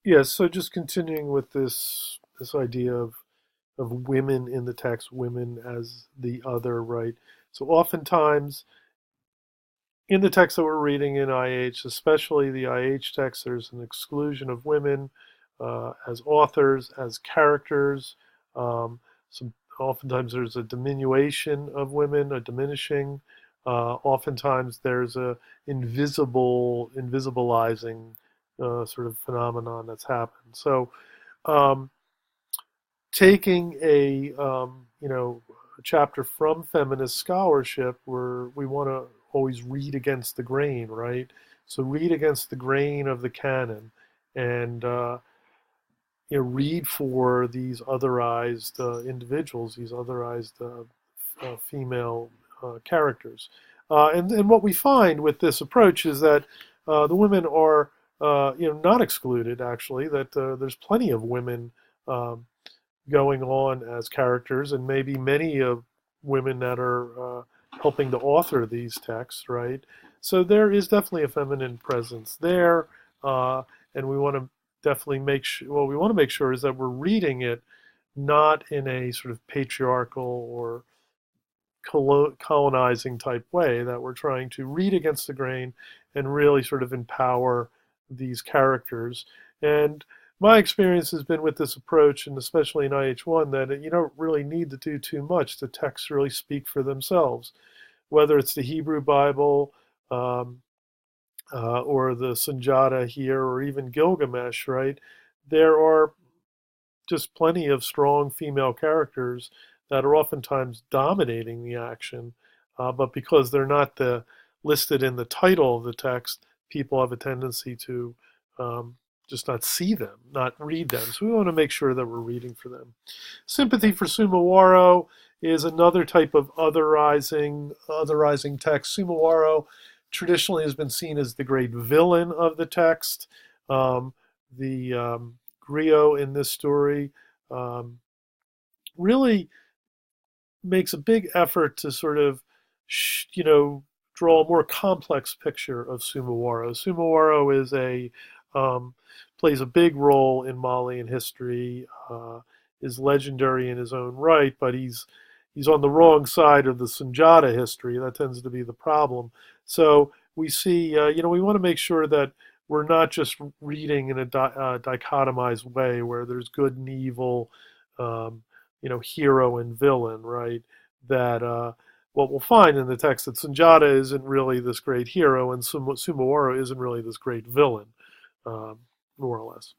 Yes, so just continuing with this idea of women in the text, women as the other, right? So oftentimes in the text that we're reading in IH, especially the IH text, there's an exclusion of women as authors, as characters. So oftentimes there's a diminution of women, a diminishing. Oftentimes there's a invisibilizing sort of phenomenon that's happened. So um, taking a chapter from feminist scholarship where we want to always read against the grain, right? So read against the grain of the canon, and read for these otherized individuals, these otherized female characters. And what we find with this approach is that the women are not excluded. Actually, that there's plenty of women um, going on as characters, and maybe many of women that are helping to author these texts, right? So there is definitely a feminine presence there, and we want to definitely make sure. What we want to make sure is that we're reading it not in a sort of patriarchal or colonizing type way, that we're trying to read against the grain and really sort of empower these characters. And my experience has been with this approach, and especially in IH1, that you don't really need to do too much. The texts really speak for themselves, whether it's the Hebrew Bible um, or the Sanjata here, or even Gilgamesh, right? There are just plenty of strong female characters that are oftentimes dominating the action, but because they're not listed in the title of the text, people have a tendency to just not see them, not read them. So we want to make sure that we're reading for them. Sympathy for Sumaworo is another type of otherizing text. Sumaworo traditionally has been seen as the great villain of the text. The Griot in this story um, really makes a big effort to sort of, draw a more complex picture of Sumaworo. Sumaworo um, plays a big role in Malian history, is legendary in his own right, but he's on the wrong side of the Sunjata history. That tends to be the problem. So we see, we want to make sure that we're not just reading in a dichotomized way where there's good and evil, um, hero and villain, right? That what we'll find in the text that Sunjata isn't really this great hero and Sumaworo isn't really this great villain, um, more or less.